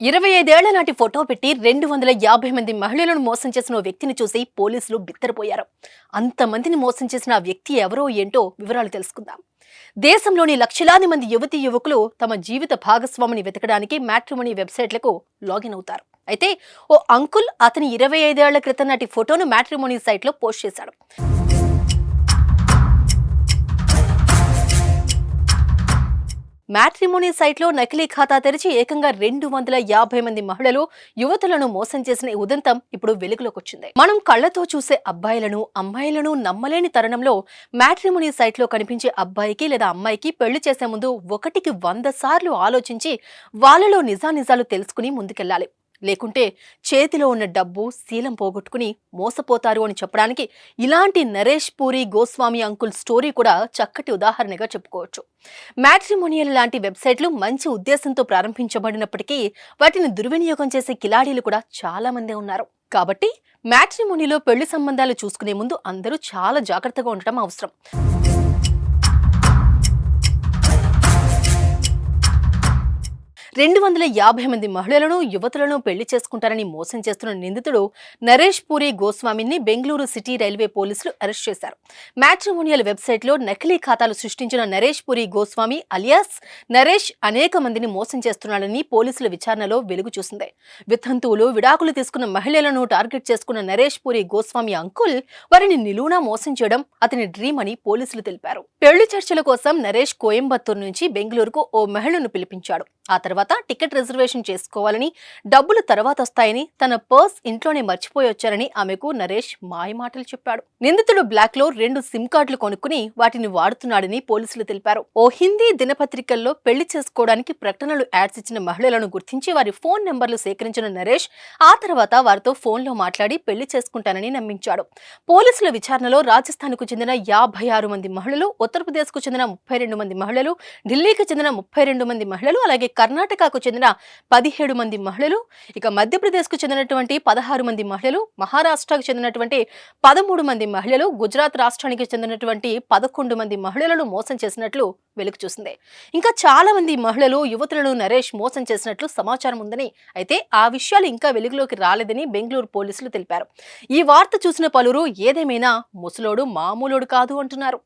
25 ఏళ్ల నాటి ఫోటో పెట్టి 250 మంది మహిళలను మోసం చేసిన ఓ వ్యక్తిని చూసి పోలీసులు బిత్తరపోయారు. అంతమందిని మోసం చేసిన ఆ వ్యక్తి ఎవరో ఏంటో వివరాలు తెలుసుకుందాం. దేశంలోని లక్షలాది మంది యువతీ యువకులు తమ జీవిత భాగస్వామిని వెతకడానికి మ్యాట్రిమోనీ వెబ్సైట్లకు లాగిన్ అవుతారు. అయితే ఓ అంకుల్ అతని 25 ఏళ్ల క్రితం నాటి ఫోటోను మ్యాట్రిమోనీ సైట్లో పోస్ట్ చేశాడు. మ్యాట్రిమోనీ సైట్లో నకిలీ ఖాతా తెరిచి ఏకంగా 250 మంది మహిళలు యువతులను మోసం చేసిన ఈ ఉదంతం ఇప్పుడు వెలుగులోకి వచ్చింది. మనం కళ్లతో చూసే అబ్బాయిలను అమ్మాయిలను నమ్మలేని తరుణంలో మ్యాట్రిమోనీ సైట్లో కనిపించే అబ్బాయికి లేదా అమ్మాయికి పెళ్లి చేసే ముందు 1కి 100 సార్లు ఆలోచించి వాళ్ళలో నిజానిజాలు తెలుసుకుని ముందుకెళ్లాలి. లేకుంటే చేతిలో ఉన్న డబ్బు శీలం పోగొట్టుకుని మోసపోతారు అని చెప్పడానికి ఇలాంటి నరేష్ పూరి గోస్వామి అంకుల్ స్టోరీ కూడా చక్కటి ఉదాహరణగా చెప్పుకోవచ్చు. మ్యాట్రిమోనియల్ లాంటి వెబ్సైట్లు మంచి ఉద్దేశంతో ప్రారంభించబడినప్పటికీ వాటిని దుర్వినియోగం చేసే కిలాడీలు కూడా చాలా మందే ఉన్నారు. కాబట్టి మ్యాట్రిమోనీలో పెళ్లి సంబంధాలు చూసుకునే ముందు అందరూ చాలా జాగ్రత్తగా ఉండటం అవసరం. 250 మంది మహిళలను యువతులను పెళ్లి చేసుకుంటారని మోసం చేస్తున్న నిందితుడు నరేష్ పూరి గోస్వామిని బెంగళూరు సిటీ రైల్వే పోలీసులు అరెస్ట్ చేశారు. మ్యాట్రిమోనియల్ వెబ్సైట్లో నకిలీ ఖాతాలు సృష్టించిన నరేష్ పూరి గోస్వామి అలియాస్ నరేష్ అనేక మందిని మోసం చేస్తున్నాడని పోలీసుల విచారణలో వెలుగు చూసింది. వితంతువులు విడాకులు తీసుకున్న మహిళలను టార్గెట్ చేసుకున్న నరేష్ పూరి గోస్వామి అంకుల్ వారిని నిలువునా మోసం చేయడం అతని డ్రీమ్ అని పోలీసులు తెలిపారు. పెళ్లి చర్చల కోసం నరేష్ కోయంబత్తూరు నుంచి బెంగళూరుకు ఓ మహిళను పిలిపించాడు. ఆ తర్వాత టికెట్ రిజర్వేషన్ చేసుకోవాలని, డబ్బులు తర్వాత వస్తాయని, తన పర్స్ ఇంట్లోనే మర్చిపోయి వచ్చారని ఆమెకు నరేష్ మాయమాటలు చెప్పాడు. నిందితుడు బ్లాక్ లో 2 సిమ్ కార్డులు కొనుక్కుని వాటిని వాడుతున్నాడని పోలీసులు తెలిపారు. ఓ హిందీ దినపత్రికల్లో పెళ్లి చేసుకోవడానికి ప్రకటనలు యాడ్స్ ఇచ్చిన మహిళలను గుర్తించి వారి ఫోన్ నెంబర్లు సేకరించిన నరేష్ ఆ తర్వాత వారితో ఫోన్లో మాట్లాడి పెళ్లి చేసుకుంటానని నమ్మించాడు. పోలీసుల విచారణలో రాజస్థాన్ కు చెందిన 56 మంది మహిళలు, ఉత్తరప్రదేశ్ కు చెందిన 32 మంది మహిళలు, ఢిల్లీకి చెందిన 32 మంది మహిళలు, అలాగే కర్ణాటకకు చెందిన 17 మంది మహిళలు, ఇక మధ్యప్రదేశ్ కు చెందినటువంటి 16 మంది మహిళలు, మహారాష్ట్రకు చెందినటువంటి 13 మంది మహిళలు, గుజరాత్ రాష్ట్రానికి చెందినటువంటి 11 మంది మహిళలను మోసం చేసినట్లు వెలుగు చూసింది. ఇంకా చాలా మంది మహిళలు యువతులను నరేష్ మోసం చేసినట్లు సమాచారం ఉందని, అయితే ఆ విషయాలు ఇంకా వెలుగులోకి రాలేదని బెంగళూరు పోలీసులు తెలిపారు. ఈ వార్త చూసిన పలువురు ఏదేమైనా ముసలోడు మామూలోడు కాదు అంటున్నారు.